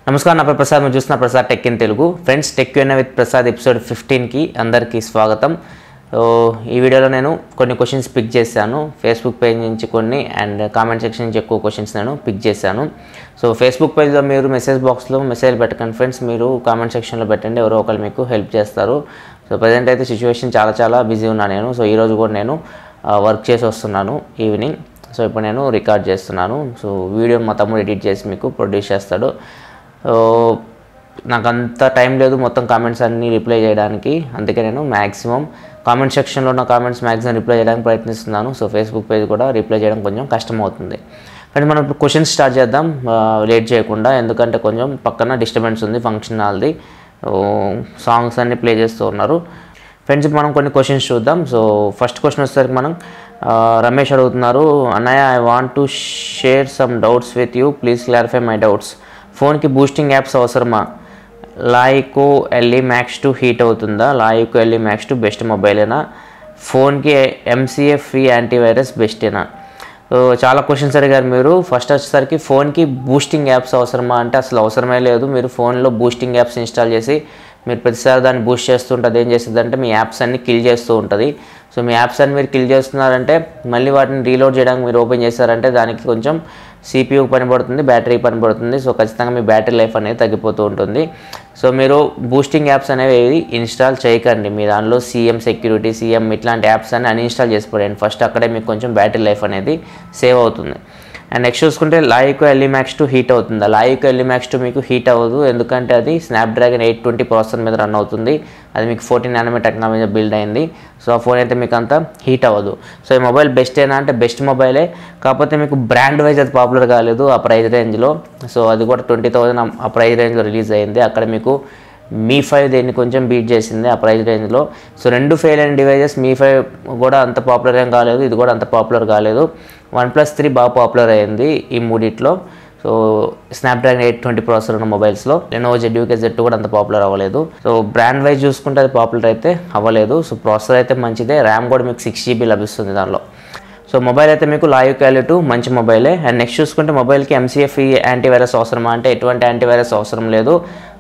నమస్కారం, నా పేరు ప్రసాద్. మీరు చూస్తున్న Prasad tech in Telugu. Friends, tech యూఎన్ విత్ ప్రసాద్ ఎపిసోడ్ 15కి అందరికీ స్వాగతం. ఈ వీడియోలో నేను కొన్ని క్వశ్చన్స్ పిక్ చేశాను. ఫేస్బుక్ పేజ్ నుంచి కొన్ని అండ్ కామెంట్ సెక్షన్ నుంచి ఎక్కువ క్వశ్చన్స్ నేను పిక్ చేశాను. సో ఫేస్బుక్ పేజ్లో మీరు మెసేజ్ బాక్స్లో మెసేజ్ పెట్టకండి ఫ్రెండ్స్, మీరు కామెంట్ సెక్షన్లో పెట్టండి, ఎవరో ఒకరు మీకు హెల్ప్ చేస్తారు. సో ప్రజెంట్ అయితే సిచ్యువేషన్ చాలా బిజీ ఉన్నాను నేను. సో ఈరోజు కూడా నేను వర్క్ చేసి వస్తున్నాను ఈవినింగ్. సో ఇప్పుడు నేను రికార్డ్ చేస్తున్నాను. సో వీడియో మా తమ్ముడు ఎడిట్ చేసి మీకు ప్రొడ్యూస్ చేస్తాడు. నాకు అంత టైం లేదు మొత్తం కామెంట్స్ అన్నీ రిప్లై చేయడానికి. అందుకే నేను మ్యాక్సిమం కామెంట్ సెక్షన్లో ఉన్న కామెంట్స్ మ్యాక్సిమం రిప్లై చేయడానికి ప్రయత్నిస్తున్నాను. సో ఫేస్బుక్ పేజ్ కూడా రిప్లై చేయడం కొంచెం కష్టం అవుతుంది. కానీ మనం ఇప్పుడు క్వశ్చన్స్ స్టార్ట్ చేద్దాం లేట్ చేయకుండా, ఎందుకంటే కొంచెం పక్కన డిస్టర్బెన్స్ ఉంది ఫంక్షన్ హాల్ది. సాంగ్స్ అన్నీ ప్లే చేస్తూ ఉన్నారు. ఫ్రెండ్స్, మనం కొన్ని క్వశ్చన్స్ చూద్దాం. సో ఫస్ట్ క్వశ్చన్ వచ్చేసరికి మనం రమేష్ అడుగుతున్నారు, అన్నయ్య I want to share some doubts with you, please clarify my doubts. ఫోన్కి బూస్టింగ్ యాప్స్ అవసరమా? లాయికో ఎల్ఈ మ్యాక్స్ 2 హీట్ అవుతుందా? లాయికో ఎల్ఈ మ్యాక్స్ 2 బెస్ట్ మొబైలేనా? ఫోన్కి ఎంసీఏ ఫ్రీ యాంటీవైరస్ బెస్టేనా? చాలా క్వశ్చన్స్ అడిగారు మీరు. ఫస్ట్ వచ్చేసరికి ఫోన్కి బూస్టింగ్ యాప్స్ అవసరమా అంటే అసలు అవసరమే లేదు. మీరు ఫోన్లో బూస్టింగ్ యాప్స్ ఇన్స్టాల్ చేసి మీరు ప్రతిసారి దాన్ని బూస్ట్ చేస్తుంటుంది. ఏం చేస్తుంది అంటే మీ యాప్స్ అన్ని కిల్ చేస్తూ ఉంటుంది. సో మీ యాప్స్ అన్ని మీరు కిల్ చేస్తున్నారంటే మళ్ళీ వాటిని రీలోడ్ చేయడానికి మీరు ఓపెన్ చేస్తారంటే దానికి కొంచెం CPU పని పడుతుంది, బ్యాటరీకి పని పడుతుంది. సో ఖచ్చితంగా మీ బ్యాటరీ లైఫ్ అనేది తగ్గిపోతూ ఉంటుంది. సో మీరు బూస్టింగ్ యాప్స్ అనేవి ఇన్స్టాల్ చేయకండి. మీ దానిలో CM సెక్యూరిటీ, CM ఇట్లాంటి యాప్స్ అన్ని అన్ఇన్స్టాల్ చేసిపోయాను ఫస్ట్. అక్కడే మీకు కొంచెం బ్యాటరీ లైఫ్ అనేది సేవ్ అవుతుంది. అండ్ నెక్స్ట్ చూసుకుంటే లాయికో ఎల్ఈ మ్యాక్స్ 2 హీట్ అవుతుందా? లాయికో ఎల్ఈ మ్యాక్స్ 2 మీకు హీట్ అవ్వదు, ఎందుకంటే అది స్నాప్డ్రాగన్ 820 ప్రాసెసర్ మీద రన్ అవుతుంది. అది మీకు 14 nm టెక్నాలజీ బిల్డ్ అయింది. సో ఆ ఫోన్ అయితే మీకు అంత హీట్ అవ్వదు. సో ఈ మొబైల్ బెస్టేనా అంటే బెస్ట్ మొబైలే, కాకపోతే మీకు బ్రాండ్ వైజ్ అది పాపులర్ కాలేదు ఆ ప్రైస్ రేంజ్లో. సో అది కూడా 20,000 ఆ ప్రైస్ రేంజ్లో రిలీజ్ అయింది. అక్కడ మీకు Mi 5 దీన్ని కొంచెం బీట్ చేసింది ఆ ప్రైస్ రేంజ్లో. సో రెండు ఫెయిల్ అయిన డివైజెస్. Mi 5 కూడా అంత పాపులర్ ఏం కాలేదు, ఇది కూడా అంత పాపులర్ కాలేదు. OnePlus 3 బాగా పాపులర్ అయింది ఈ మూడిట్లో. సో స్నాప్డ్రాగన్ 820 ప్రాసెసర్ ఉన్న మొబైల్స్లో. Lenovo ZUK Z2 కూడా అంత పాపులర్ అవ్వలేదు. సో బ్రాండ్ వైజ్ చూసుకుంటే అది పాపులర్ అయితే అవ్వలేదు. సో ప్రాసెసర్ అయితే మంచిదే, ర్యామ్ కూడా మీకు 6 GB లభిస్తుంది దానిలో. సో మొబైల్ అయితే మీకు లాయికో ఎల్ఈ 2 మంచి మొబైలే. అండ్ నెక్స్ట్ చూసుకుంటే మొబైల్కి ఎంసీఏ ఫ్రీ యాంటీవైరస్ అవసరమా అంటే ఎటువంటి యాంటీవైరస్ అవసరం లేదు.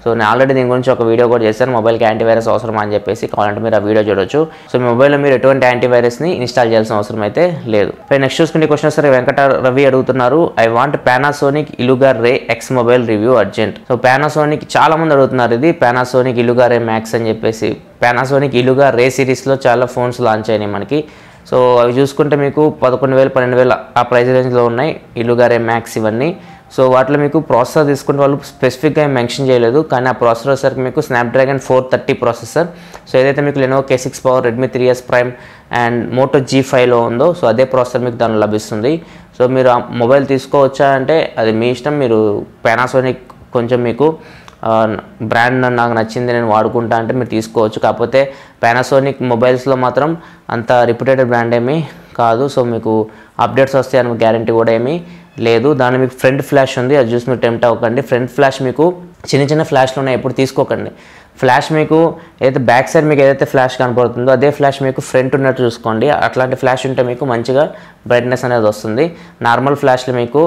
సో నేను ఆల్రెడీ దీని గురించి ఒక వీడియో కూడా చేశాను, మొబైల్కి యాంటీవైరస్ అవసరమా అని చెప్పేసి. కావాలంటే మీరు ఆ వీడియో చూడొచ్చు. సో మీ మొబైల్లో మీరు ఎటువంటి యాంటీవైరస్ని ఇన్స్టాల్ చేయాల్సిన అవసరం అయితే లేదు. నెక్స్ట్ చూసుకుంటే క్వశ్చన్ సరే వెంకట రవి అడుగుతున్నారు, I want Panasonic Eluga Ray X mobile review urgent. So Panasonic చాలా మంది అడుగుతున్నారు, ఇది పానాసోనిక్ ఇలుగా రే మ్యాక్స్ అని చెప్పేసి. పానాసోనిక్ ఇలుగా రే సిరీస్లో చాలా ఫోన్స్ లాంచ్ అయినాయి మనకి. సో అవి చూసుకుంటే మీకు 11,000 12,000 ఆ ప్రైస్ రేంజ్లో ఉన్నాయి ఇలుగా రే మ్యాక్స్ ఇవన్నీ. సో వాటిలో మీకు ప్రాసెసర్ తీసుకుంటే వాళ్ళు స్పెసిఫిక్గా మెన్షన్ చేయలేదు, కానీ ఆ ప్రాసెసర్ వచ్చేసరికి మీకు స్నాప్డ్రాగన్ 430 ప్రాసెసర్. సో ఏదైతే మీకు Lenovo K6 power, Redmi 3S Prime and Moto G5లో ఉందో సో అదే ప్రాసెసర్ మీకు దానిలో లభిస్తుంది. సో మీరు ఆ మొబైల్ తీసుకోవచ్చా అంటే అది మీ ఇష్టం. మీరు పానాసోనిక్ కొంచెం మీకు బ్రాండ్ నాకు నచ్చింది నేను వాడుకుంటా అంటే మీరు తీసుకోవచ్చు. కాకపోతే పానాసోనిక్ మొబైల్స్లో మాత్రం అంత రిప్యూటెడ్ బ్రాండ్ ఏమీ కాదు. సో మీకు అప్డేట్స్ వస్తాయని గ్యారంటీ కూడా ఏమీ లేదు. దాని మీకు ఫ్రంట్ ఫ్లాష్ ఉంది, అది చూసి మీరు టెంప్ట్ అవ్వకండి. ఫ్రంట్ ఫ్లాష్ మీకు చిన్న ఫ్లాష్లు ఉన్నాయి, ఎప్పుడు తీసుకోకండి. ఫ్లాష్ మీకు ఏదైతే బ్యాక్ సైడ్ మీకు ఏదైతే ఫ్లాష్ కనపడుతుందో అదే ఫ్లాష్ మీకు ఫ్రంట్ ఉన్నట్టు చూసుకోండి. అట్లాంటి ఫ్లాష్ ఉంటే మీకు మంచిగా బ్రైట్నెస్ అనేది వస్తుంది. నార్మల్ ఫ్లాష్లు మీకు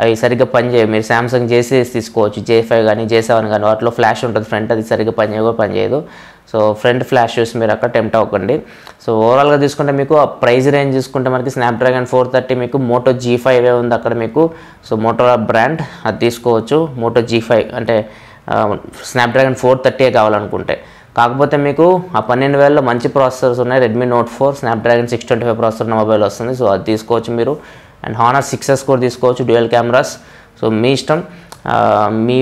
అవి సరిగ్గా పనిచేయవు. మీరు సామ్సంగ్ J6 తీసుకోవచ్చు, J5 కానీ J7 కానీ, వాటిలో ఫ్లాష్ ఉంటుంది ఫ్రంట్, అది సరిగ్గా పనిచేయదు. సో ఫ్రంట్ ఫ్లాష్ చూసి మీరు అక్కడ టెంప్ట్ అవ్వకండి. సో ఓవరాల్గా తీసుకుంటే మీకు ఆ ప్రైస్ రేంజ్ చూసుకుంటే మనకి స్నాప్డ్రాగన్ 430 మీకు Moto G5 ఉంది అక్కడ మీకు. సో మోటోరోలా బ్రాండ్ అది తీసుకోవచ్చు. Moto G5 అంటే స్నాప్డ్రాగన్ 430 కావాలనుకుంటే. కాకపోతే మీకు ఆ 12,000లో మంచి ప్రాసెసర్స్ ఉన్నాయి. Redmi Note 4 స్నాప్డ్రాగన్ 625 ప్రాసెసర్ ఉన్న మొబైల్ వస్తుంది. సో అది తీసుకోవచ్చు మీరు. అండ్ Honor 6S కూడా తీసుకోవచ్చు, డ్యూయల్ కెమెరాస్. సో మీ ఇష్టం, మీ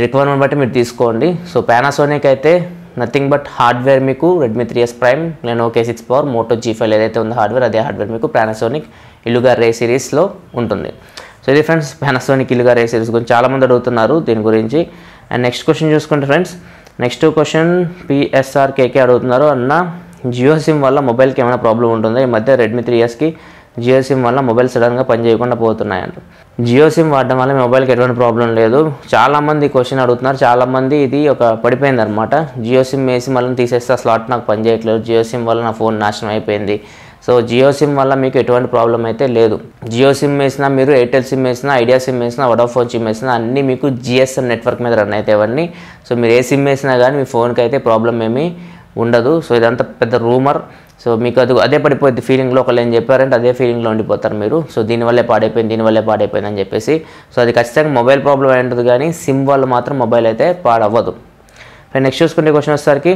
రిక్వైర్మెంట్ బట్టి మీరు తీసుకోండి. సో పానాసోనిక్ అయితే నథింగ్ బట్ హార్డ్వేర్ మీకు Redmi 3S Prime, Lenovo K6 power, Moto G5 ఏదైతే ఉందో హార్డ్వేర్, అదే హార్డ్వేర్ మీకు పానాసోనిక్ ఇలుగా రే సిరీస్లో ఉంటుంది. సో ఇది ఫ్రెండ్స్ పానాసోనిక్ ఇలుగా రే సిరీస్ గురించి చాలామంది అడుగుతున్నారు దీని గురించి. అండ్ నెక్స్ట్ క్వశ్చన్ చూసుకుంటే ఫ్రెండ్స్, నెక్స్ట్ క్వశ్చన్ PSRKK అడుగుతున్నారు, అన్న జియో సిమ్ వల్ల మొబైల్కి ఏమైనా ప్రాబ్లం ఉంటుందా? ఈ మధ్య Redmi 3Sకి జియో సిమ్ వల్ల మొబైల్ సడన్గా పని చేయకుండా పోతున్నాయంట. జియో సిమ్ వాడడం వల్ల మీ మొబైల్కి ఎటువంటి ప్రాబ్లం లేదు. చాలామంది క్వశ్చన్ అడుగుతున్నారు, చాలామంది ఇది ఒక పడిపోయింది అనమాట. జియో సిమ్ వేసి మళ్ళీ తీసేస్తే ఆ స్లాట్ నాకు పని చేయట్లేదు, జియో సిమ్ వల్ల నా ఫోన్ నాశనం అయిపోయింది, సో జియో సిమ్ వల్ల మీకు ఎటువంటి ప్రాబ్లం అయితే లేదు. జియో సిమ్ వేసినా, మీరు ఎయిర్టెల్ సిమ్ వేసినా, ఐడియా సిమ్ వేసినా, వడాఫోన్ సిమ్ వేసినా అన్నీ మీకు జిఎస్ఎమ్ నెట్వర్క్ మీద రన్ అయితే అవన్నీ. సో మీరు ఏ సిమ్ వేసినా కానీ మీ ఫోన్కి అయితే ప్రాబ్లం ఏమీ ఉండదు. సో ఇదంతా పెద్ద రూమర్. సో మీకు అదే పడిపోద్ది ఫీలింగ్లో, ఒకళ్ళు ఏం చెప్పారంటే అదే ఫీలింగ్లో ఉండిపోతారు మీరు. సో దీనివల్లే పాడైపోయింది అని చెప్పేసి. సో అది ఖచ్చితంగా మొబైల్ ప్రాబ్లం అయి ఉంటుంది, కానీ సిమ్ వల్ల మాత్రం మొబైల్ అయితే పాడవ్వదు. నెక్స్ట్ చూసుకుంటే క్వశ్చన్ వచ్చేసరికి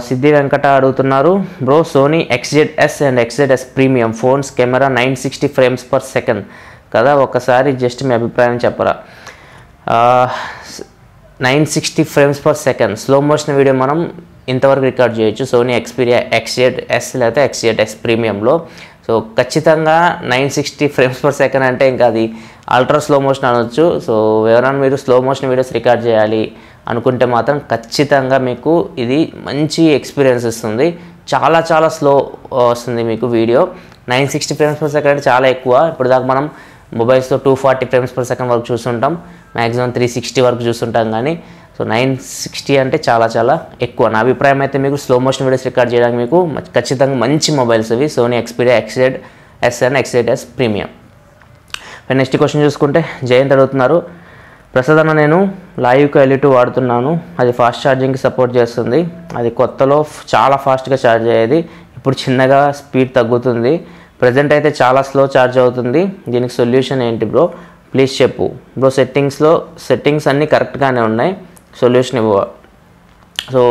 సిద్ధి వెంకట అడుగుతున్నారు, bro Sony XZ-S and XZ-S premium phones camera 960 frames per second కదా, ఒకసారి జస్ట్ మీ అభిప్రాయం చెప్పరా. 960 frames per second slow motion video మనం ఇంతవరకు రికార్డ్ చేయొచ్చు సోనీ Xperia XZ-S లేకపోతే XZ-S ప్రీమియంలో. సో ఖచ్చితంగా 960 frames per second అంటే ఇంకా అది అల్ట్రా స్లో మోషన్ అనొచ్చు. సో ఎవరైనా మీరు స్లో మోషన్ వీడియోస్ రికార్డ్ చేయాలి అనుకుంటే మాత్రం ఖచ్చితంగా మీకు ఇది మంచి ఎక్స్పీరియన్స్ ఇస్తుంది. చాలా స్లో వస్తుంది మీకు వీడియో. 960 frames per second అంటే చాలా ఎక్కువ. ఇప్పుడు దాకా మనం మొబైల్స్లో 240 frames per second వరకు చూస్తుంటాం, మ్యాక్సిమం 360 వరకు చూస్తుంటాం, కానీ సో 960 అంటే చాలా ఎక్కువ. నా అభిప్రాయం అయితే మీకు స్లో మోషన్ వీడియోస్ రికార్డ్ చేయడానికి మీకు ఖచ్చితంగా మంచి మొబైల్స్ ఇవి Sony Xperia XZ-S and XZ-S premium. Next question చూసుకుంటే జయంత్ అడుగుతున్నారు, ప్రస్తుతం నేను లాయివ్కో L2 వాడుతున్నాను, అది ఫాస్ట్ ఛార్జింగ్కి సపోర్ట్ చేస్తుంది. అది కొత్తలో చాలా ఫాస్ట్గా ఛార్జ్ అయ్యేది, ఇప్పుడు చిన్నగా స్పీడ్ తగ్గుతుంది. ప్రజెంట్ అయితే చాలా స్లో ఛార్జ్ అవుతుంది. దీనికి సొల్యూషన్ ఏంటి బ్రో, ప్లీజ్ చెప్పు బ్రో. సెట్టింగ్స్ అన్నీ కరెక్ట్గానే ఉన్నాయి, సొల్యూషన్ ఇవ్వ. సో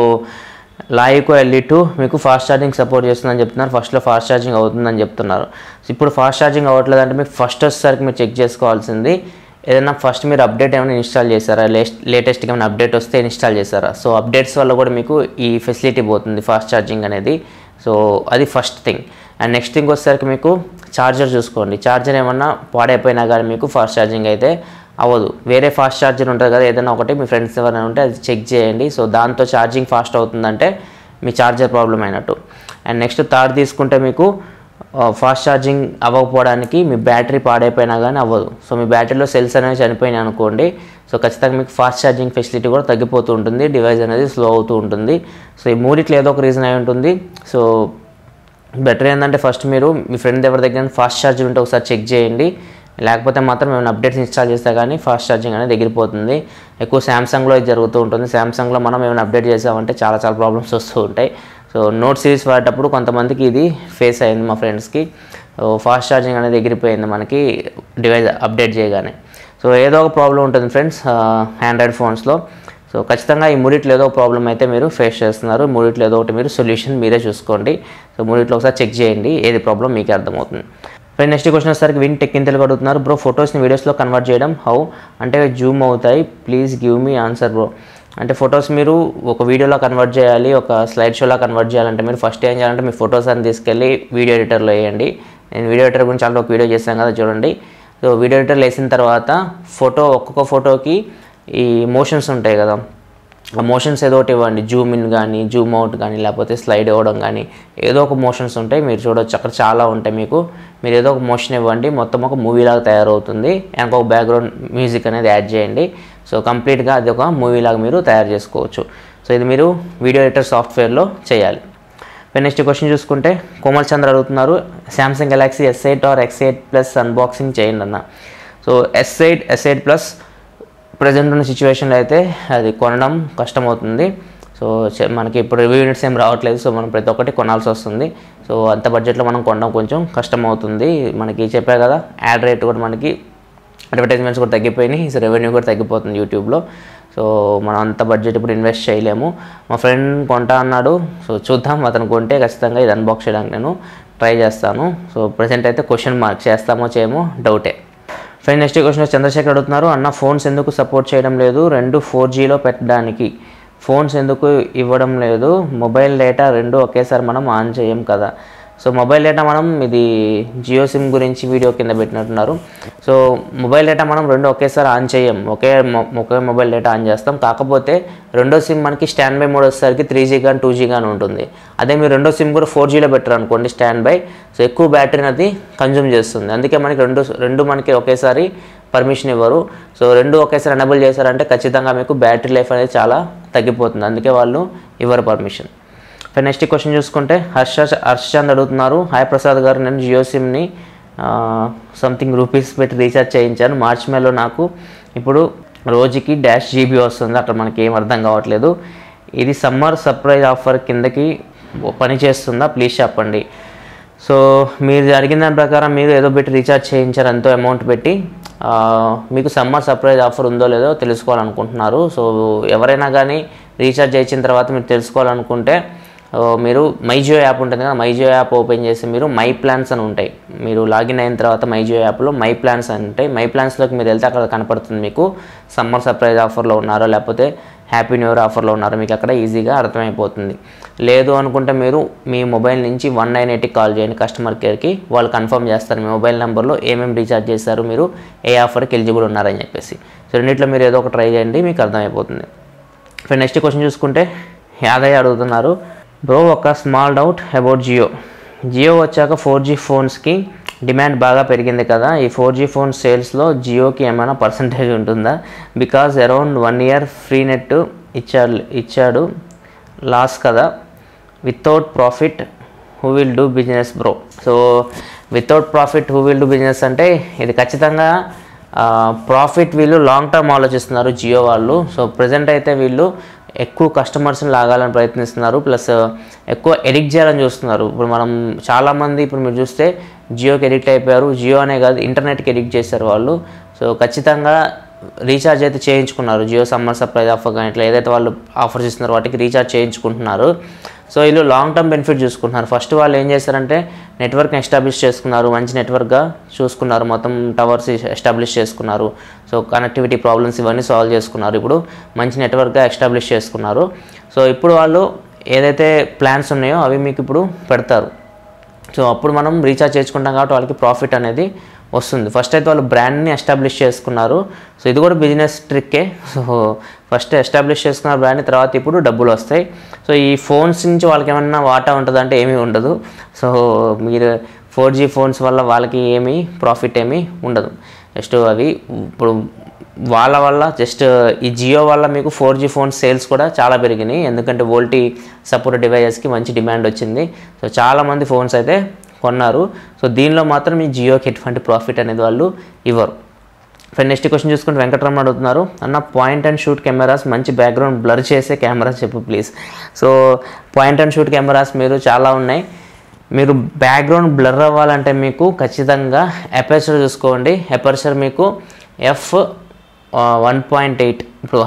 లాయివ్కో L2 మీకు ఫాస్ట్ ఛార్జింగ్ సపోర్ట్ చేస్తుందని చెప్తున్నారు. ఫస్ట్లో ఫాస్ట్ ఛార్జింగ్ అవుతుందని చెప్తున్నారు. ఇప్పుడు ఫాస్ట్ ఛార్జింగ్ అవ్వట్లేదంటే మీకు ఫస్ట్ వచ్చేసరికి మీరు చెక్ చేసుకోవాల్సింది, ఏదైనా ఫస్ట్ మీరు అప్డేట్ ఏమైనా ఇన్స్టాల్ చేశారా, లేటెస్ట్గా ఏమైనా అప్డేట్ వస్తే ఇన్స్టాల్ చేశారా. సో అప్డేట్స్ వల్ల కూడా మీకు ఈ ఫెసిలిటీ పోతుంది ఫాస్ట్ ఛార్జింగ్ అనేది. సో అది first thing. And next thing వచ్చేసరికి మీకు ఛార్జర్ చూసుకోండి. ఛార్జర్ ఏమన్నా పాడైపోయినా కానీ మీకు ఫాస్ట్ ఛార్జింగ్ అయితే అవ్వదు. వేరే ఫాస్ట్ ఛార్జర్ ఉంటుంది కదా, ఏదైనా ఒకటి మీ ఫ్రెండ్స్ ఎవరైనా ఉంటే అది చెక్ చేయండి. సో దాంతో ఛార్జింగ్ ఫాస్ట్ అవుతుందంటే మీ ఛార్జర్ ప్రాబ్లం అయినట్టు. అండ్ నెక్స్ట్ థర్డ్ తీసుకుంటే మీకు ఫాస్ట్ ఛార్జింగ్ అవ్వకపోవడానికి మీ బ్యాటరీ పాడైపోయినా కానీ అవ్వదు. సో మీ బ్యాటరీలో సెల్స్ అనేవి చనిపోయినాయి అనుకోండి, సో ఖచ్చితంగా మీకు ఫాస్ట్ ఛార్జింగ్ ఫెసిలిటీ కూడా తగ్గిపోతూ ఉంటుంది, డివైస్ అనేది స్లో అవుతూ ఉంటుంది. సో ఈ మూడిట్లో ఏదో ఒక రీజన్ అయి ఉంటుంది. సో బెటర్ ఏంటంటే ఫస్ట్ మీరు మీ ఫ్రెండ్ ఎవరి దగ్గర ఫాస్ట్ ఛార్జర్ ఉంటే ఒకసారి చెక్ చేయండి. లేకపోతే మాత్రం ఏమైనా అప్డేట్స్ ఇన్స్టాల్ చేస్తే కానీ ఫాస్ట్ ఛార్జింగ్ అనేది ఎగిరిపోతుంది. ఎక్కువ శాంసంగ్లో ఇది జరుగుతూ ఉంటుంది. శాంసంగ్లో మనం ఏమైనా అప్డేట్ చేసామంటే చాలా ప్రాబ్లమ్స్ వస్తూ ఉంటాయి. సో నోట్ సిరీస్ వాడేటప్పుడు కొంతమందికి ఇది ఫేస్ అయింది, మా ఫ్రెండ్స్కి. ఫాస్ట్ ఛార్జింగ్ అనేది ఎగిరిపోయింది మనకి డివైస్ అప్డేట్ చేయగానే. సో ఏదో ఒక ప్రాబ్లం ఉంటుంది ఫ్రెండ్స్ ఆండ్రాయిడ్ ఫోన్స్లో. సో ఖచ్చితంగా ఈ మూడిట్లో ఏదో ఒక ప్రాబ్లం అయితే మీరు ఫేస్ చేస్తున్నారు. మూడిట్లో ఏదో ఒకటి మీరు సొల్యూషన్ మీరే చూసుకోండి. సో మూడిట్లో ఒకసారి చెక్ చేయండి, ఏది ప్రాబ్లం మీకే అర్థమవుతుంది. నెక్స్ట్ క్వశ్చన్ వచ్చేసరికి విన్ టెక్ ఇంతలు అడుగుతున్నారు, బ్రో ఫొటోస్ని వీడియోస్లో కన్వర్ట్ చేయడం హౌ, అంటే జూమ్ అవుతాయి, please give me answer bro. అంటే ఫొటోస్ మీరు ఒక వీడియోలో కన్వర్ట్ చేయాలి, ఒక స్లైడ్ షోలో కన్వర్ట్ చేయాలంటే మీరు ఫస్ట్ ఏం చేయాలంటే మీ ఫొటోస్ అని తీసుకెళ్ళి వీడియో ఎడిటర్లో వేయండి. నేను వీడియో ఎడిటర్ గురించి చాలా ఒక వీడియో చేశాను కదా, చూడండి. సో వీడియో ఎడిటర్లో వేసిన తర్వాత ఒక్కొక్క ఫోటోకి ఈ మోషన్స్ ఉంటాయి కదా, ఆ మోషన్స్ ఏదో ఒకటి ఇవ్వండి. జూమ్ ఇన్ కానీ, జూమ్ అవుట్ కానీ, లేకపోతే స్లైడ్ ఇవ్వడం కానీ, ఏదో ఒక మోషన్స్ ఉంటాయి, మీరు చూడవచ్చు. అక్కడ చాలా ఉంటాయి. మీరు ఏదో ఒక మోషన్ ఇవ్వండి, మొత్తం ఒక మూవీలాగా తయారవుతుంది. వెనక ఒక బ్యాక్గ్రౌండ్ మ్యూజిక్ అనేది యాడ్ చేయండి. సో కంప్లీట్గా అది ఒక మూవీలాగా మీరు తయారు చేసుకోవచ్చు. సో ఇది మీరు వీడియో ఎడిటర్ సాఫ్ట్వేర్లో చేయాలి. నెక్స్ట్ క్వశ్చన్ చూసుకుంటే కోమల్ చంద్ర అడుగుతున్నారు, Samsung Galaxy S8 or X8 Plus unboxing చేయండి అన్న. సో S8 Plus ప్రజెంట్ ఉన్న సిచ్యువేషన్లో అయితే అది కొనడం కష్టమవుతుంది. సో మనకి ఇప్పుడు రివ్యూ యూనిట్స్ ఏం రావట్లేదు. సో మనం ప్రతి ఒక్కటి కొనాల్సి వస్తుంది. సో అంత బడ్జెట్లో మనం కొనడం కొంచెం కష్టమవుతుంది. మనకి చెప్పా కదా, యాడ్ రేట్ కూడా మనకి అడ్వర్టైజ్మెంట్స్ కూడా తగ్గిపోయినాయి. సో రెవెన్యూ కూడా తగ్గిపోతుంది యూట్యూబ్లో. సో మనం అంత బడ్జెట్ ఇప్పుడు ఇన్వెస్ట్ చేయలేము. మా ఫ్రెండ్ కొంటా అన్నాడు, సో చూద్దాం. అతను కొంటే ఖచ్చితంగా ఇది అన్బాక్స్ చేయడానికి నేను ట్రై చేస్తాను. సో ప్రజెంట్ అయితే క్వశ్చన్ మార్క్, చేస్తామో చేయమో డౌటే. నెక్స్ట్ క్వశ్చన్ చంద్రశేఖర్ అడుగుతున్నారు, అన్న ఫోన్స్ ఎందుకు సపోర్ట్ చేయడం లేదు, 2 4Gలో పెట్టడానికి ఫోన్స్ ఎందుకు ఇవ్వడం లేదు, మొబైల్ డేటా 2 ఒకేసారి మనం ఆన్ చేయం కదా. సో మొబైల్ డేటా మనం ఇది జియో సిమ్ గురించి వీడియో కింద పెట్టినట్టున్నారు. సో మొబైల్ డేటా మనం 2 ఒకేసారి ఆన్ చేయం, ఒకే మొబైల్ డేటా ఆన్ చేస్తాం. కాకపోతే రెండో సిమ్ మనకి స్టాండ్ బై మోడ్ వచ్చేసరికి 3G కానీ 2G కానీ ఉంటుంది. అదే మీరు రెండో సిమ్ కూడా 4Gలో పెట్టారు అనుకోండి స్టాండ్ బై, సో ఎక్కువ బ్యాటరీని అది కన్జ్యూమ్ చేస్తుంది. అందుకే మనకి రెండు మనకి ఒకేసారి పర్మిషన్ ఇవ్వరు. సో 2 ఒకేసారి ఎనేబుల్ చేశారంటే ఖచ్చితంగా మీకు బ్యాటరీ లైఫ్ అనేది చాలా తగ్గిపోతుంది. అందుకే వాళ్ళు ఇవ్వరు పర్మిషన్. నెక్స్ట్ క్వశ్చన్ చూసుకుంటే హర్షచంద్ అడుగుతున్నారు, హాయ్ ప్రసాద్ గారు, నేను జియో సిమ్ని సంథింగ్ రూపీస్ పెట్టి రీఛార్జ్ చేయించాను. మార్చ్ మేలో నాకు ఇప్పుడు రోజుకి -GB వస్తుంది. అక్కడ మనకి ఏం అర్థం కావట్లేదు. ఇది సమ్మర్ సర్ప్రైజ్ ఆఫర్ కిందకి పని చేస్తుందా, ప్లీజ్ చెప్పండి. సో మీరు అడిగిన దాని ప్రకారం మీరు ఏదో పెట్టి రీఛార్జ్ చేయించారు, ఎంతో అమౌంట్ పెట్టి. మీకు సమ్మర్ సర్ప్రైజ్ ఆఫర్ ఉందో లేదో తెలుసుకోవాలనుకుంటున్నారు. సో ఎవరైనా కానీ రీఛార్జ్ చేయించిన తర్వాత మీరు తెలుసుకోవాలనుకుంటే మీరు మైజియో యాప్ ఉంటుంది కదా, మైజియో యాప్ ఓపెన్ చేసి మీరు మై ప్లాన్స్ అని ఉంటాయి. మీరు లాగిన్ అయిన తర్వాత మైజియో యాప్లో మై ప్లాన్స్ అని ఉంటాయి. మై ప్లాన్స్లోకి మీరు వెళ్తే అక్కడ కనపడుతుంది మీకు సమ్మర్ సర్ప్రైజ్ ఆఫర్లో ఉన్నారో లేకపోతే హ్యాపీ న్యూ ఇయర్ ఆఫర్లో ఉన్నారో మీకు అక్కడ ఈజీగా అర్థమైపోతుంది. లేదు అనుకుంటే మీరు మీ మొబైల్ నుంచి 1980 కాల్ చేయండి కస్టమర్ కేర్కి, వాళ్ళు కన్ఫర్మ్ చేస్తారు మీ మొబైల్ నెంబర్లో ఏమేమి రీఛార్జ్ చేశారు, మీరు ఏ ఆఫర్కి ఎలిజిబుల్ ఉన్నారని చెప్పేసి. సో రెండిట్లో మీరు ఏదో ఒక ట్రై చేయండి, మీకు అర్థమైపోతుంది. ఇప్పుడు నెక్స్ట్ క్వశ్చన్ చూసుకుంటే యాదయ్య అడుగుతున్నారు, బ్రో ఒక స్మాల్ డౌట్ అబౌట్ జియో వచ్చాక 4G ఫోన్స్కి డిమాండ్ బాగా పెరిగింది కదా, ఈ 4G ఫోన్ సేల్స్లో జియోకి ఏమైనా పర్సంటేజ్ ఉంటుందా? Because around 1 year free net ఇచ్చాడు లాస్ కదా, without profit who will do business bro. So without profit who will do business అంటే ఇది ఖచ్చితంగా ప్రాఫిట్ వీళ్ళు లాంగ్ టర్మ్ ఆలోచిస్తున్నారు జియో వాళ్ళు. సో ప్రజెంట్ అయితే వీళ్ళు ఎక్కువ కస్టమర్స్ని లాగాలని ప్రయత్నిస్తున్నారు, ప్లస్ ఎక్కువ ఎడిక్ట్ చేయాలని చూస్తున్నారు. ఇప్పుడు మనం చాలామంది ఇప్పుడు మీరు చూస్తే జియోకి ఎడిక్ట్ అయిపోయారు. జియో అనే కాదు ఇంటర్నెట్కి ఎడిక్ట్ చేశారు వాళ్ళు. సో ఖచ్చితంగా రీఛార్జ్ అయితే చేయించుకున్నారు. జియో సమ్మర్ సర్ప్రైజ్ ఆఫర్ కానీ ఇట్లా ఏదైతే వాళ్ళు ఆఫర్స్ ఇస్తున్నారో వాటికి రీఛార్జ్ చేయించుకుంటున్నారు. సో వీళ్ళు లాంగ్ టర్మ్ బెనిఫిట్ చూసుకుంటున్నారు. ఫస్ట్ వాళ్ళు ఏం చేశారంటే నెట్వర్క్ని ఎస్టాబ్లిష్ చేసుకున్నారు, మంచి నెట్వర్క్గా చూసుకున్నారు, మొత్తం టవర్స్ ఎస్టాబ్లిష్ చేసుకున్నారు. సో కనెక్టివిటీ ప్రాబ్లమ్స్ ఇవన్నీ సాల్వ్ చేసుకున్నారు. ఇప్పుడు మంచి నెట్వర్క్గా ఎస్టాబ్లిష్ చేసుకున్నారు. సో ఇప్పుడు వాళ్ళు ఏదైతే ప్లాన్స్ ఉన్నాయో అవి మీకు ఇప్పుడు పెడతారు. సో అప్పుడు మనం రీఛార్జ్ చేసుకుంటాం కాబట్టి వాళ్ళకి ప్రాఫిట్ అనేది వస్తుంది. ఫస్ట్ అయితే వాళ్ళు బ్రాండ్ని ఎస్టాబ్లిష్ చేసుకున్నారు. సో ఇది కూడా బిజినెస్ ట్రిక్కే. సో ఫస్ట్ ఎస్టాబ్లిష్ చేసుకున్నారు బ్రాండ్ని, తర్వాత ఇప్పుడు డబ్బులు వస్తాయి. సో ఈ ఫోన్స్ నుంచి వాళ్ళకి ఏమన్నా వాటా ఉంటుంది అంటే ఏమీ ఉండదు. సో మీరు 4G ఫోన్స్ వల్ల వాళ్ళకి ఏమీ ప్రాఫిట్ ఏమీ ఉండదు. జస్ట్ అవి ఇప్పుడు వాళ్ళ వల్ల జస్ట్ ఈ జియో వల్ల మీకు 4G ఫోన్ సేల్స్ కూడా చాలా పెరిగినాయి. ఎందుకంటే వోల్టీ సపోర్ట్ డివైజెస్కి మంచి డిమాండ్ వచ్చింది. సో చాలామంది ఫోన్స్ అయితే కొన్నారు. సో దీనిలో మాత్రం ఈ జియోకి ఎటువంటి ప్రాఫిట్ అనేది వాళ్ళు ఇవ్వరు. నెక్స్ట్ క్వశ్చన్ చూసుకుంటే వెంకటరమణ అడుగుతున్నారు, అన్న పాయింట్ అండ్ షూట్ కెమెరాస్ మంచి బ్యాక్గ్రౌండ్ బ్లర్ చేసే కెమెరాస్ చెప్పు please. So point and shoot cameras మీరు చాలా ఉన్నాయి. మీరు బ్యాక్గ్రౌండ్ బ్లర్ అవ్వాలంటే మీకు ఖచ్చితంగా అపర్చర్ చూసుకోండి. అపర్చర్ మీకు f1.8, ఇప్పుడు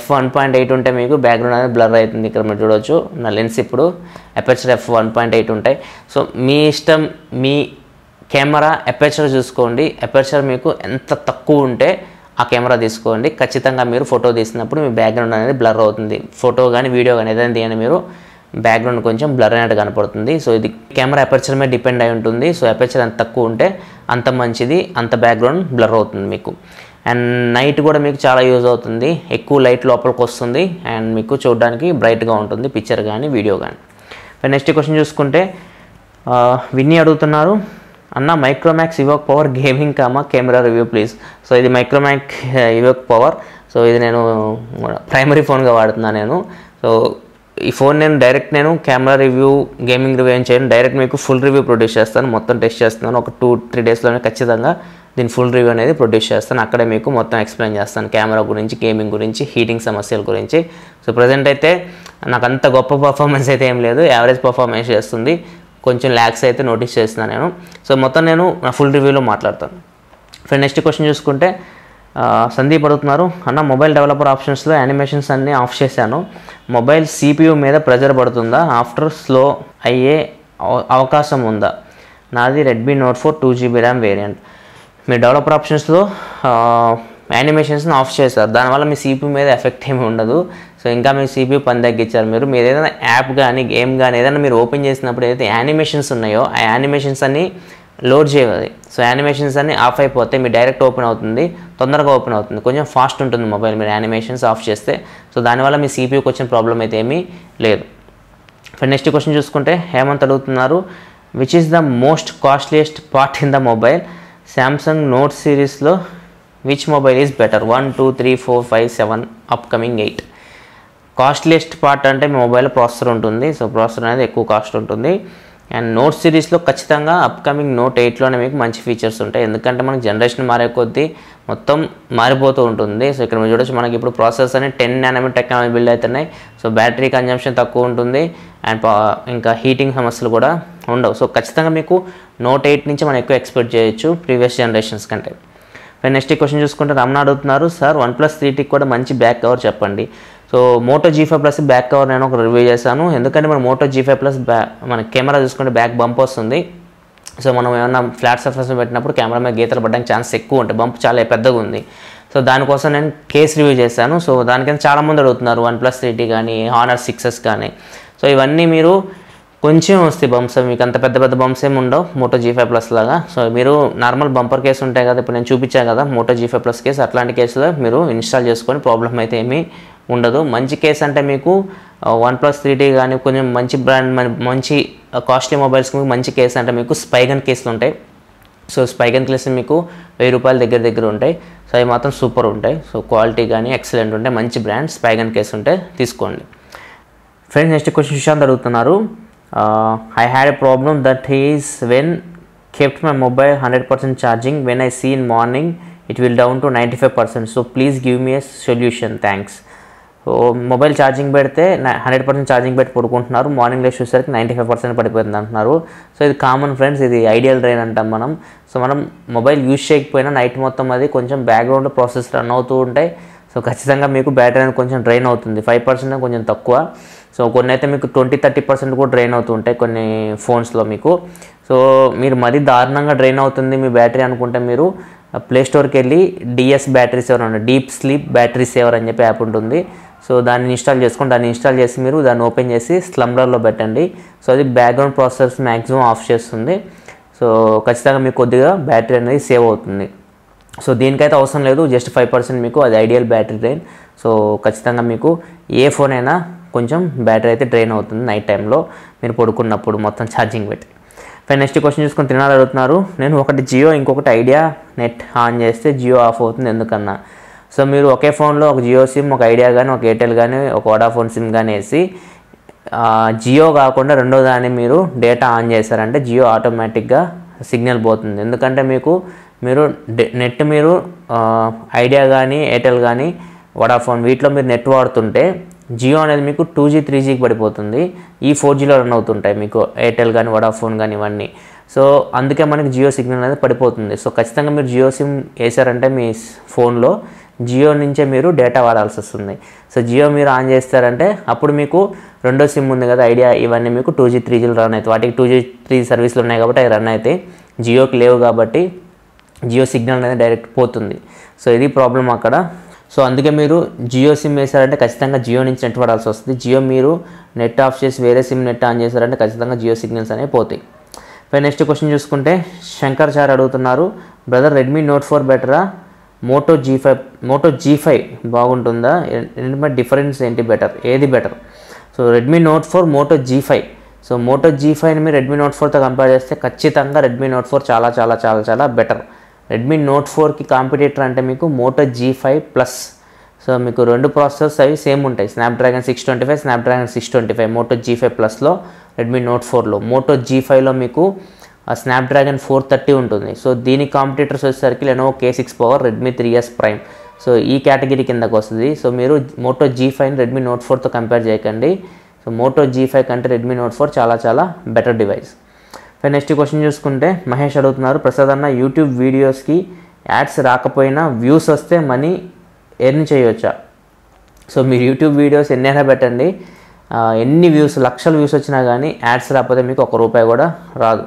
f1.8 ఉంటే మీకు బ్యాక్గ్రౌండ్ అనేది బ్లర్ అవుతుంది. ఇక్కడ మీరు చూడవచ్చు నా లెన్స్ ఇప్పుడు అపర్చర్ f1.8 ఉంటాయి. సో మీ ఇష్టం, మీ కెమెరా అపర్చర్ చూసుకోండి. అపర్చర్ మీకు ఎంత తక్కువ ఉంటే ఆ కెమెరా తీసుకోండి. ఖచ్చితంగా మీరు ఫోటో తీసినప్పుడు మీ బ్యాక్గ్రౌండ్ అనేది బ్లర్ అవుతుంది. ఫోటో కానీ వీడియో కానీ ఏదైనా తీయండి మీరు బ్యాక్గ్రౌండ్ కొంచెం బ్లర్ అయినట్టు కనపడుతుంది. సో ఇది కెమెరా అపర్చర్ మీద డిపెండ్ అయి ఉంటుంది. సో అపర్చర్ ఎంత తక్కువ ఉంటే అంత మంచిది, అంత బ్యాక్గ్రౌండ్ బ్లర్ అవుతుంది మీకు. అండ్ నైట్ కూడా మీకు చాలా యూజ్ అవుతుంది. ఎక్కువ లైట్ లోపలికి వస్తుంది అండ్ మీకు చూడడానికి బ్రైట్గా ఉంటుంది పిక్చర్ కానీ వీడియో కానీ. నెక్స్ట్ క్వశ్చన్ చూసుకుంటే విన్నీ అడుగుతున్నారు, అన్న Micromax evoke power gaming camera review please. So ఇది మైక్రోమాక్స్ ఇవోక్ పవర్. సో ఇది నేను ప్రైమరీ ఫోన్గా వాడుతున్నాను నేను. సో ఈ ఫోన్ నేను direct camera review gaming review ఏం చేయను, డైరెక్ట్ మీకు ఫుల్ రివ్యూ ప్రొడ్యూస్ చేస్తాను. మొత్తం టెస్ట్ చేస్తున్నాను. ఒక 2-3 డేస్లోనే ఖచ్చితంగా దీని ఫుల్ రివ్యూ అనేది ప్రొడ్యూస్ చేస్తాను. అక్కడే మీకు మొత్తం ఎక్స్ప్లెయిన్ చేస్తాను కెమెరా గురించి, గేమింగ్ గురించి, హీటింగ్ సమస్యల గురించి. సో ప్రజెంట్ అయితే నాకు అంత గొప్ప పర్ఫార్మెన్స్ అయితే ఏం లేదు, యావరేజ్ పర్ఫార్మెన్స్ చేస్తుంది. కొంచెం ల్యాగ్స్ అయితే నోటీస్ చేస్తున్నాను నేను. సో మొత్తం నేను నా ఫుల్ రివ్యూలో మాట్లాడతాను. నెక్స్ట్ క్వశ్చన్ చూసుకుంటే సందీప్ అడుగుతున్నారు, అన్న మొబైల్ డెవలపర్ ఆప్షన్స్లో యానిమేషన్స్ అన్నీ ఆఫ్ చేశాను, మొబైల్ CPU మీద ప్రెజర్ పడుతుందా, ఆఫ్టర్ స్లో అయ్యే అవకాశం ఉందా? నాది Redmi Note 4 2GB RAM variant. మీ డెవలపర్ ఆప్షన్స్లో యానిమేషన్స్ని ఆఫ్ చేశారు, దానివల్ల మీ CPU మీద ఎఫెక్ట్ ఏమి ఉండదు. సో ఇంకా మీ CPU పని తగ్గించారు. మీరు ఏదైనా యాప్ కానీ గేమ్ కానీ ఏదైనా మీరు ఓపెన్ చేసినప్పుడు ఏదైతే యానిమేషన్స్ ఉన్నాయో ఆ యానిమేషన్స్ అన్నీ లోడ్ చేయాలి. సో యానిమేషన్స్ అన్నీ ఆఫ్ అయిపోతే మీ డైరెక్ట్ ఓపెన్ అవుతుంది, తొందరగా ఓపెన్ అవుతుంది, కొంచెం ఫాస్ట్ ఉంటుంది మొబైల్ మీరు యానిమేషన్స్ ఆఫ్ చేస్తే. సో దానివల్ల మీ CPUకి వచ్చిన ప్రాబ్లం అయితే ఏమీ లేదు. నెక్స్ట్ క్వశ్చన్ చూసుకుంటే హేమంత్ అడుగుతున్నారు, which is the most costliest part in the mobile, Samsung Note సిరీస్లో which mobile is better, 1 2 3 4 5 7 upcoming 8. Costliest part అంటే మీ మొబైల్ ప్రాసెసర్ ఉంటుంది. సో ప్రాసెసర్ అనేది ఎక్కువ కాస్ట్ ఉంటుంది. అండ్ నోట్ సిరీస్లో ఖచ్చితంగా అప్కమింగ్ నోట్ 8లోనే మీకు మంచి ఫీచర్స్ ఉంటాయి. ఎందుకంటే మనకి జనరేషన్ మారే కొద్దీ మొత్తం మారిపోతూ ఉంటుంది. సో ఇక్కడ మీరు చూడొచ్చు, మనకి ఇప్పుడు ప్రాసెసర్స్ అనేవి 10 nm టెక్నాలజీ బిల్డ్ అవుతున్నాయి. సో బ్యాటరీ కన్జంప్షన్ తక్కువ ఉంటుంది అండ్ ఇంకా హీటింగ్ సమస్యలు కూడా ఉండవు. సో ఖచ్చితంగా మీకు నోట్ 8 నుంచి మనం ఎక్కువ ఎక్స్పెక్ట్ చేయొచ్చు ప్రీవియస్ జనరేషన్స్ కంటే. నెక్స్ట్ క్వశ్చన్ చూసుకుంటే రమణ అడుగుతున్నారు, సార్ OnePlus 3T కూడా మంచి బ్యాక్ కవర్ చెప్పండి. So Moto G5 Plus back cover నేను ఒక రివ్యూ చేశాను. ఎందుకంటే మన Moto G5 Plus మన కెమెరా చూసుకుంటే బ్యాక్ బంప్ వస్తుంది. సో మనం ఏమన్నా ఫ్లాట్ సర్ఫేస్ పెట్టినప్పుడు కెమెరా మీద గీతలు పడడానికి ఛాన్స్ ఎక్కువ ఉంటాయి, బంప్ చాలా పెద్దగా ఉంది. సో దానికోసం నేను కేస్ రివ్యూ చేశాను. సో దానికైనా చాలామంది అడుగుతున్నారు OnePlus 3T కానీ Honor 6s కానీ. సో ఇవన్నీ మీరు కొంచెం వస్తాయి బంప్స్, మీకు అంత పెద్ద పెద్ద బంప్స్ ఏమి ఉండవు Moto G5 Plus లాగా. సో మీరు నార్మల్ బంపర్ కేసు ఉంటాయి కదా, ఇప్పుడు నేను చూపించాను కదా Moto G5 Plus కేసు, అట్లాంటి కేసులో మీరు ఇన్స్టాల్ చేసుకొని ప్రాబ్లం అయితే ఏమీ ఉండదు. మంచి కేసు అంటే మీకు OnePlus 3T కానీ కొంచెం మంచి బ్రాండ్ మంచి కాస్ట్లీ మొబైల్స్కి మంచి కేసు అంటే మీకు స్పైగన్ కేసులు ఉంటాయి. సో స్పైగన్ కేసులు మీకు 1000 రూపాయల దగ్గర ఉంటాయి. సో అవి మాత్రం సూపర్ ఉంటాయి. సో క్వాలిటీ కానీ ఎక్సలెంట్ ఉంటాయి, మంచి బ్రాండ్ స్పైగన్ కేసు ఉంటే తీసుకోండి. ఫ్రెండ్స్ నెక్స్ట్ క్వశ్చన్ సుశాంత్ అడుగుతున్నారు, I had a problem that is when kept my mobile 100% charging, when I see in morning it will down to 95%. So please give me a solution, thanks. So mobile charging పెడితే 100% charging పెట్టి పడుకుంటున్నారు, morning లేచి చూసేసరికి 95% పడిపోతుంది అంటున్నారు. So ఇది common friends, ఇది ideal drain అంటాం మనం. సో మనం మొబైల్ యూజ్ చేయకపోయినా నైట్ మొత్తం అది కొంచెం బ్యాక్గ్రౌండ్లో ప్రాసెస్ రన్ అవుతూ ఉంటాయి. సో ఖచ్చితంగా మీకు బ్యాటరీ అనేది కొంచెం డ్రైన్ అవుతుంది, 5% కొంచెం తక్కువ. సో కొన్ని అయితే మీకు 20-30% కూడా డ్రైన్ అవుతూ ఉంటాయి కొన్ని ఫోన్స్లో మీకు. సో మీరు మరీ దారుణంగా డ్రైన్ అవుతుంది మీ బ్యాటరీ అనుకుంటే మీరు ప్లే స్టోర్కి వెళ్ళి DS బ్యాటరీ సేవర్ ఉంది, డీప్ స్లీప్ బ్యాటరీ సేవర్ అని చెప్పి యాప్ ఉంటుంది. సో దాన్ని ఇన్స్టాల్ చేసుకొని దాన్ని ఇన్స్టాల్ చేసి మీరు దాన్ని ఓపెన్ చేసి స్లమ్డర్లో పెట్టండి. సో అది బ్యాక్గ్రౌండ్ ప్రాసెసర్స్ మ్యాక్సిమం ఆఫ్ చేస్తుంది. సో ఖచ్చితంగా మీకు కొద్దిగా బ్యాటరీ అనేది సేవ్ అవుతుంది. సో దీనికైతే అవసరం లేదు, జస్ట్ 5% మీకు అది ఐడియల్ బ్యాటరీ డ్రైన్. సో ఖచ్చితంగా మీకు ఏ ఫోన్ అయినా కొంచెం బ్యాటరీ అయితే డ్రైన్ అవుతుంది నైట్ టైంలో మీరు పడుకున్నప్పుడు మొత్తం ఛార్జింగ్ పెట్టి. నెక్స్ట్ క్వశ్చన్ చూసుకొని తినాలి అడుగుతున్నారు, నేను ఒకటి జియో ఇంకొకటి ఐడియా నెట్ ఆన్ చేస్తే జియో ఆఫ్ అవుతుంది ఎందుకన్నా. సో మీరు ఒకే ఫోన్లో ఒక జియో సిమ్, ఒక ఐడియా కానీ, ఒక ఎయిర్టెల్ కానీ, ఒక వోడాఫోన్ సిమ్ కానీ వేసి జియో కాకుండా రెండో దాన్ని మీరు డేటా ఆన్ చేశారంటే జియో ఆటోమేటిక్గా సిగ్నల్ పోతుంది. ఎందుకంటే మీరు నెట్ మీరు ఐడియా కానీ, ఎయిర్టెల్ కానీ, వోడాఫోన్ వీటిలో మీరు నెట్ వాడుతుంటే జియో అనేది మీకు 2G 3Gకి పడిపోతుంది. ఈ 4Gలో రన్ అవుతుంటాయి మీకు ఎయిర్టెల్ కానీ, వోడాఫోన్ కానీ ఇవన్నీ. సో అందుకే మనకి జియో సిగ్నల్ అనేది పడిపోతుంది. సో ఖచ్చితంగా మీరు జియో సిమ్ వేసారంటే మీ ఫోన్లో జియో నుంచే మీరు డేటా వాడాల్సి వస్తుంది. సో జియో మీరు ఆన్ చేస్తారంటే అప్పుడు మీకు రెండో సిమ్ ఉంది కదా ఐడియా, ఇవన్నీ మీకు 2G 3Gలో రన్ అవుతాయి. వాటికి 2G 3G సర్వీసులు ఉన్నాయి కాబట్టి అవి రన్ అవుతాయి, జియోకి లేవు కాబట్టి జియో సిగ్నల్ అనేది డైరెక్ట్ పోతుంది. సో ఇది ప్రాబ్లం అక్కడ. సో అందుకే మీరు జియో సిమ్ వేసారంటే ఖచ్చితంగా జియో నుంచి నెట్ వాడాల్సి వస్తుంది. జియో మీరు నెట్ ఆఫ్ చేసి వేరే సిమ్ నెట్ ఆన్ చేశారంటే ఖచ్చితంగా జియో సిగ్నల్స్ అనేవి పోతాయి. నెక్స్ట్ క్వశ్చన్ చూసుకుంటే శంకర్ సార్ అడుగుతున్నారు, బ్రదర్ రెడ్మీ నోట్ 4 బెటరా, మోటో G5 బాగుంటుందా, డిఫరెన్స్ ఏంటి, బెటర్ ఏది better? So Redmi Note 4 Moto G5. So Moto G5ని మీరు రెడ్మీ నోట్ 4తో కంపేర్ చేస్తే ఖచ్చితంగా రెడ్మీ నోట్ 4 చాలా చాలా చాలా చాలా బెటర్. రెడ్మీ నోట్ 4కి కాంపిటేటర్ అంటే మీకు మోటో G5 ప్లస్. సో మీకు రెండు ప్రాసెసర్స్ అవి సేమ్ ఉంటాయి, స్నాప్డ్రాగన్ 625, స్నాప్డ్రాగన్ 625 మోటో G5 ప్లస్లో, రెడ్మీ నోట్ 4లో. మోటో G5లో మీకు స్నాప్డ్రాగన్ 430 ఉంటుంది. సో దీనికి కాంపిటేటర్స్ వచ్చేసరికి Lenovo K6 power, Redmi 3S prime. So ఈ కేటగిరీ కిందకు వస్తుంది. సో మీరు మోటో G5ని రెడ్మీ నోట్ 4తో కంపేర్ చేయకండి. సో మోటో G5 కంటే రెడ్మీ నోట్ 4 చాలా చాలా బెటర్ డివైస్. నెక్స్ట్ క్వశ్చన్ చూసుకుంటే మహేష్ అడుగుతున్నారు, ప్రసాద్ అన్న యూట్యూబ్ వీడియోస్కి యాడ్స్ రాకపోయినా వ్యూస్ వస్తే మనీ ఎర్న్ చేయవచ్చా? సో మీరు యూట్యూబ్ వీడియోస్ ఎన్నైనా పెట్టండి, ఎన్ని వ్యూస్ లక్షల వ్యూస్ వచ్చినా కానీ యాడ్స్ రాకపోతే మీకు ₹1 కూడా రాదు.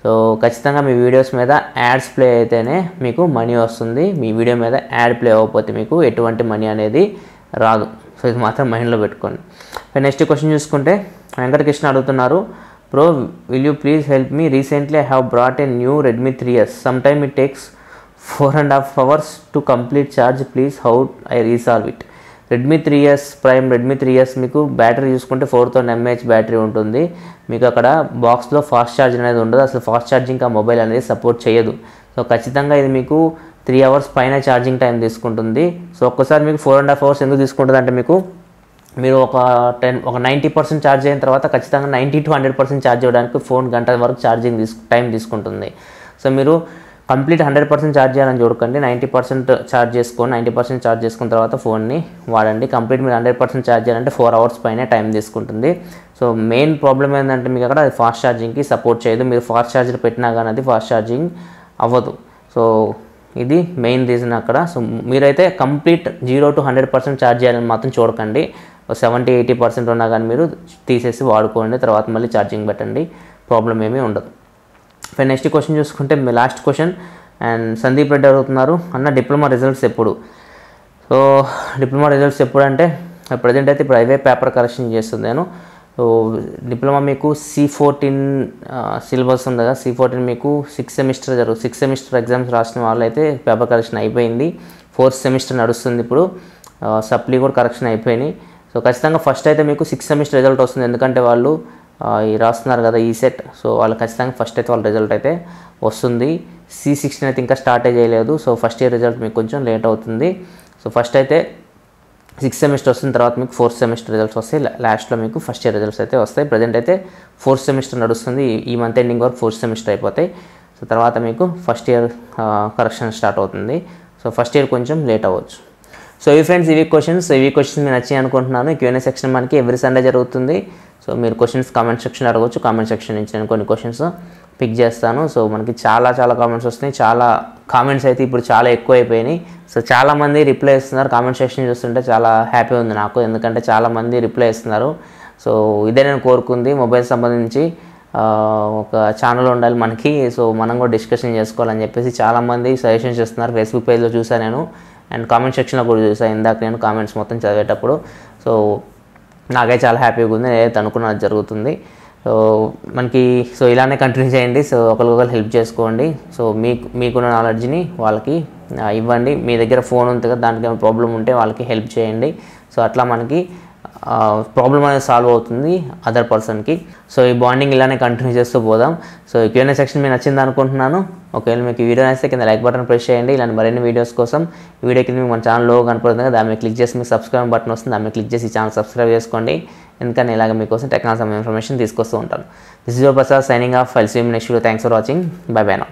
సో ఖచ్చితంగా మీ వీడియోస్ మీద యాడ్స్ ప్లే అయితేనే మీకు మనీ వస్తుంది. మీ వీడియో మీద యాడ్ ప్లే అవ్వకపోతే మీకు ఎటువంటి మనీ అనేది రాదు. సో ఇది మాత్రం మైండ్లో పెట్టుకోండి. నెక్స్ట్ క్వశ్చన్ చూసుకుంటే వెంకటకృష్ణ అడుగుతున్నారు, bro will you please help me, recently I have brought a new Redmi 3S, some time it takes 4.5 hours to complete charge, please how I resolve it? Redmi 3S prime, Redmi 3S మీకు battery చూసుకుంటే 4000 mAh battery ఉంటుంది. మీకు అక్కడ బాక్స్లో fast charge అనేది ఉండదు, అసలు fast charging ఆ మొబైల్ అనేది సపోర్ట్ చేయదు. సో ఖచ్చితంగా ఇది మీకు 3 hours పైన ఛార్జింగ్ టైం తీసుకుంటుంది. సో ఒక్కసారి మీకు 4.5 hours ఎందుకు తీసుకుంటుంది అంటే మీకు మీరు ఒక 90% ఛార్జ్ అయిన తర్వాత ఖచ్చితంగా 90 to 100% ఛార్జ్ అవ్వడానికి ఫోన్ గంట వరకు ఛార్జింగ్ టైం తీసుకుంటుంది. సో మీరు కంప్లీట్ 100% ఛార్జ్ చేయాలని చూడకండి, 90% ఛార్జ్ చేసుకొని 90% ఛార్జ్ చేసుకున్న తర్వాత ఫోన్ని వాడండి. కంప్లీట్ మీరు 100% ఛార్జ్ చేయాలంటే 4 hours పైనే టైం తీసుకుంటుంది. సో మెయిన్ ప్రాబ్లం ఏంటంటే మీకు అక్కడ అది ఫాస్ట్ ఛార్జింగ్కి సపోర్ట్ చేయదు. మీరు ఫాస్ట్ ఛార్జర్ పెట్టినా కానీ అది ఫాస్ట్ ఛార్జింగ్ అవ్వదు. సో ఇది మెయిన్ రీజన్ అక్కడ. సో మీరైతే కంప్లీట్ 0 to 100% ఛార్జ్ చేయాలని మాత్రం చూడకండి. 70-80% ఉన్నా కానీ మీరు తీసేసి వాడుకోండి, తర్వాత మళ్ళీ ఛార్జింగ్ పెట్టండి, ప్రాబ్లం ఏమీ ఉండదు. నెక్స్ట్ క్వశ్చన్ చూసుకుంటే మీ last question and Sandeep Reddy అడుగుతున్నారు, అన్న డిప్లొమా రిజల్ట్స్ ఎప్పుడు? సో డిప్లొమా రిజల్ట్స్ ఎప్పుడు అంటే ప్రజెంట్ అయితే ఇప్పుడు అవే పేపర్ కరెక్షన్ చేస్తుంది నేను. సో డిప్లొమా మీకు C14 సిలబస్ ఉంది కదా, C14 మీకు 6 సెమిస్టర్ ఎగ్జామ్స్ రాసిన వాళ్ళైతే పేపర్ కరెక్షన్ అయిపోయింది. 4th సెమిస్టర్ నడుస్తుంది ఇప్పుడు, సప్లీ కూడా కరెక్షన్ అయిపోయినాయి. సో ఖచ్చితంగా ఫస్ట్ అయితే మీకు 6th సెమిస్టర్ రిజల్ట్ వస్తుంది, ఎందుకంటే వాళ్ళు ఈ రాస్తున్నారు కదా ఈసెట్. సో వాళ్ళు ఖచ్చితంగా ఫస్ట్ అయితే వాళ్ళ రిజల్ట్ అయితే వస్తుంది. C16 అయితే ఇంకా స్టార్ట్ చేయలేదు. సో ఫస్ట్ ఇయర్ రిజల్ట్ మీకు కొంచెం లేట్ అవుతుంది. సో ఫస్ట్ అయితే 6th సెమిస్టర్ వస్తుంది, తర్వాత మీకు 4th సెమిస్టర్ రిజల్ట్స్ వస్తాయి, లాస్ట్లో మీకు ఫస్ట్ ఇయర్ రిజల్ట్స్ అయితే వస్తాయి. ప్రజెంట్ అయితే 4th సెమిస్టర్ నడుస్తుంది, ఈ మంత్ ఎండింగ్ వరకు 4th సెమిస్టర్ అయిపోతాయి. సో తర్వాత మీకు ఫస్ట్ ఇయర్ కరెక్షన్ స్టార్ట్ అవుతుంది. సో ఫస్ట్ ఇయర్ కొంచెం లేట్ అవ్వచ్చు. సో ఇవి ఫ్రెండ్స్ ఇవి క్వశ్చన్స్ మీకు నచ్చాయి అనుకుంటున్నాను. Q&A సెక్షన్ మనకి ఎవ్రీ సండే జరుగుతుంది. సో మీరు క్వశ్చన్స్ కామెంట్ సెక్షన్ అడగవచ్చు, కామెంట్ సెక్షన్ నుంచి నేను కొన్ని క్వశ్చన్స్ పిక్ చేస్తాను. సో మనకి చాలా కామెంట్స్ వస్తున్నాయి, చాలా కామెంట్స్ అయితే ఇప్పుడు చాలా ఎక్కువ అయిపోయినాయి. సో చాలామంది రిప్లై ఇస్తున్నారు, కామెంట్ సెక్షన్ చూస్తుంటే చాలా హ్యాపీ ఉంది నాకు, ఎందుకంటే చాలామంది రిప్లై ఇస్తున్నారు. సో ఇదే నేను కోరుకుంది, మొబైల్ సంబంధించి ఒక ఛానల్ ఉండాలి మనకి, సో మనం కూడా డిస్కషన్ చేసుకోవాలని చెప్పేసి చాలామంది సజెషన్స్ ఇస్తున్నారు. ఫేస్బుక్ పేజ్లో చూసాను నేను, అండ్ కామెంట్ సెక్షన్లో కూడా చూసాను ఇందాక నేను కామెంట్స్ మొత్తం చదివేటప్పుడు. సో నాకైతే చాలా హ్యాపీగా ఉంది, నేనైతే అనుకున్నది జరుగుతుంది. సో మనకి సో ఇలానే కంటిన్యూ చేయండి. సో ఒకరికొకరు హెల్ప్ చేసుకోండి. సో మీకున్న నాలెడ్జ్ని వాళ్ళకి ఇవ్వండి. మీ దగ్గర ఫోన్ ఉంది కదా, దానికి ఏమైనా ప్రాబ్లం ఉంటే వాళ్ళకి హెల్ప్ చేయండి. సో అట్లా మనకి ప్రాబ్లం అనేది సాల్వ్ అవుతుంది అదర్ పర్సన్కి. సో ఈ బాండింగ్ ఇలానే కంటిన్యూ చేస్తూ పోదాం. సో Q&A సెక్షన్ మీకు నచ్చింది అనుకుంటున్నాను. ఒకవేళ మీకు ఈ వీడియో నచ్చితే కింద లైక్ బటన్ ప్రెస్ చేయండి. ఇలాంటి మరిన్ని వీడియోస్ కోసం ఈ వీడియో కింద మీకు మన ఛానల్ లోగో కనపడుతుంది కదా, దాని మీద క్లిక్ చేసి మీకు సబ్స్క్రైబ్ బటన్ వస్తుంది, దాని మీద క్లిక్ చేసి ఈ ఛానల్ సబ్స్క్రైబ్ చేసుకోండి. ఎందుకంటే ఇలాగ మీకోసం టెక్నాలజీ ఇన్ఫర్మేషన్ తీసుకొస్తూ ఉంటాను. This is your Prasad signing off. I'll see you next video. Thanks for watching. Bye bye now.